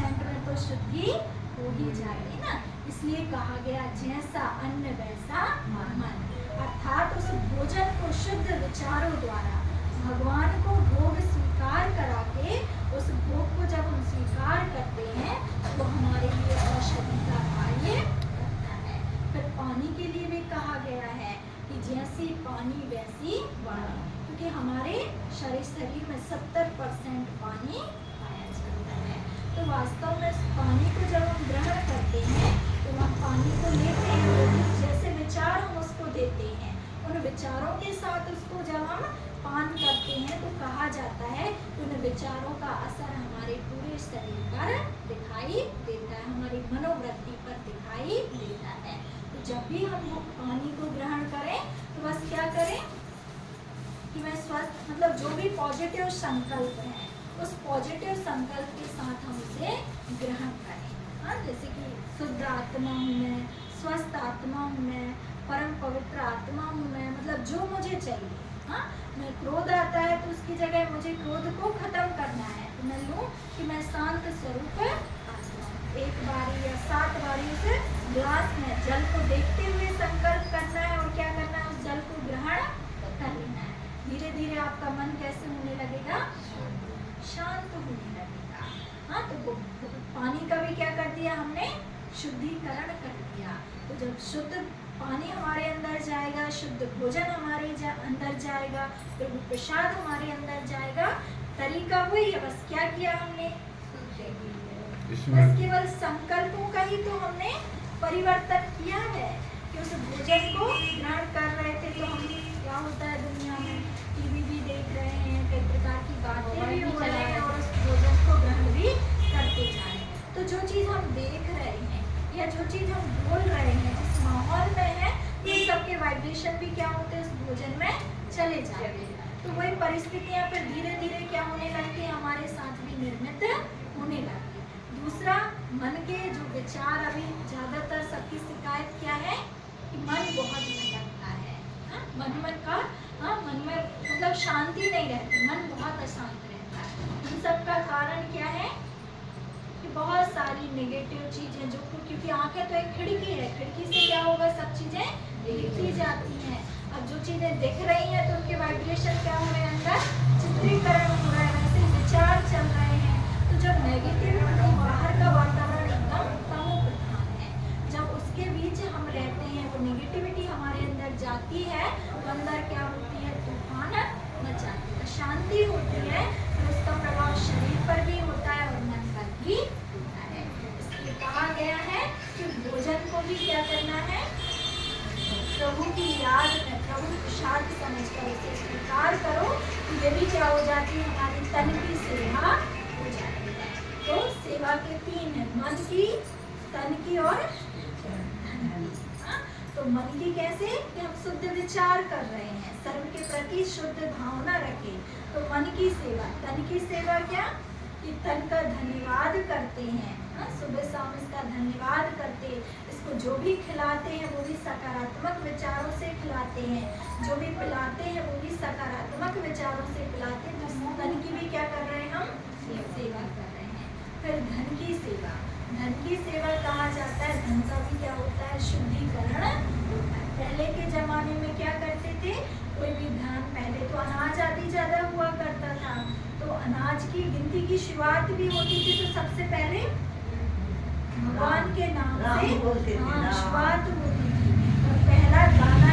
50% में तो शुद्धि हो ही जाएगी ना। इसलिए कहा गया जैसा अन्न वैसा मन, अर्थात उस भोजन को शुद्ध विचारों द्वारा भगवान को भोग स्वीकार करा के, उस भोग को जब हम स्वीकार करते हैं तो हमारे लिए औषधि का कार्य करता है। फिर पानी के लिए भी कहा गया है कि जैसी पानी वैसी वाणी, क्योंकि हमारे शरीर में 70% पानी पाया जाता है। तो वास्तव में पानी को जब हम ग्रहण करते हैं तो हम पानी को लेते हैं, जैसे विचार हम उसको देते हैं, उन विचारों के साथ उसको जब हम पान करते हैं तो कहा जाता है कि उन विचारों का असर हमारे पूरे शरीर पर दिखाई देता है, हमारी मनोवृत्ति पर दिखाई देता है। तो जब भी हम वो पानी को ग्रहण करें तो बस क्या करें कि मैं स्वस्थ, मतलब जो भी पॉजिटिव संकल्प है उस पॉजिटिव संकल्प के साथ हम उसे ग्रहण करें। हाँ, जैसे कि शुद्ध आत्मा हूँ मैं, स्वस्थ आत्मा हूँ मैं, परम पवित्र आत्मा हूँ मैं, मतलब जो मुझे चाहिए। हाँ, मैं क्रोध आता है तो उसकी जगह मुझे क्रोध को खत्म करना है, तो मैं लूँ कि मैं शांत स्वरूप आत्मा हूँ। एक बारी या 7 बारी उस ग्लास में जल को देखते हुए संकल्प करना है और क्या करना है, उस जल को ग्रहण कर लेना है। धीरे धीरे आपका मन कैसे होने लगेगा, शांत होने लगेगा। हाँ, तो पानी का भी क्या कर दिया हमने, शुद्धिकरण कर दिया। तो जब शुद्ध पानी हमारे अंदर जाएगा, शुद्ध भोजन हमारे अंदर जाएगा, प्रभु प्रसाद हमारे अंदर जाएगा। तरीका वही है, बस क्या किया हमने, बस केवल संकल्पों का ही तो हमने परिवर्तन किया है कि उस भोजन को ग्रहण कर रहे थे तो हम क्या होता है दुनिया में, टीवी भी देख रहे हैं, कई प्रकार की बातें भी हो रही हैं और उस भोजन को ग्रहण भी करते जा रहे हैं। तो जो चीज़ हम देख रहे हैं या जो चीज़ हम बोल रहे हैं, जिस माहौल में है, ये सबके वाइब्रेशन भी क्या होते हैं उस भोजन में चले जाते हैं। तो वही परिस्थितियाँ फिर धीरे धीरे क्या होने लगती है, हमारे साथ भी निर्मित होने लगती है। दूसरा, मन के जो विचार, अभी ज़्यादातर सबकी शिकायत क्या है कि मन बहुत भटकता है। हाँ, मन में मतलब शांति नहीं रहती, मन बहुत अशांत रहता है। इन सब का कारण क्या है कि बहुत सारी नेगेटिव चीज़ें, जो क्योंकि आंखें तो एक खिड़की है, खिड़की से क्या होगा, सब चीज़ें दिखती जाती हैं। अब जो चीज़ें दिख रही हैं तो उनके वाइब्रेशन क्या हो रहे हैं, अंदर चित्रीकरण हो रहा है, वैसे विचार चल रहे हैं। तो जब नेगेटिव बाहर का वातावरण एकदम तमो प्रधान है, जब उसके बीच हम रहते हैं, वो नेगेटिविटी हमारे अंदर जाती है तो अंदर क्या होती है, तूफान मचाती है, शांति होती है, तो उसका प्रभाव शरीर पर भी होता है और मन पर भी होता है। इसलिए कहा गया है कि भोजन को भी क्या करना है, प्रभु की याद में, प्रभु प्रसाद समझकर उसे स्वीकार करो, तो ये भी क्या हो जाती है, हमारी तन की सेवा हो जाती है। तो सेवा के 3 है, मन की, तन की और धन की। हाँ, तो मन की कैसे कि हम शुद्ध विचार कर रहे हैं, सर्व के प्रति शुद्ध भावना रखें, तो मन की सेवा। तन की सेवा क्या कि तन का धन्यवाद करते हैं। हाँ, सुबह शाम इसका धन्यवाद करते, इसको जो भी खिलाते हैं वो भी सकारात्मक विचारों से खिलाते हैं, जो भी पिलाते हैं वो भी सकारात्मक विचारों से पिलाते हैं। तो तन की भी क्या कर रहे हैं, हम सेवा कर रहे हैं। फिर धन की सेवा, धन की सेवा कहा जाता है, धन का भी क्या होता है, शुद्धिकरण होता है। पहले के जमाने में क्या करते थे, कोई भी धान, पहले तो अनाज आदि ज़्यादा हुआ करता था, तो अनाज की गिनती की शुरुआत भी होती थी, तो सबसे पहले भगवान के नाम से शुरुआत होती थी और पहला दाना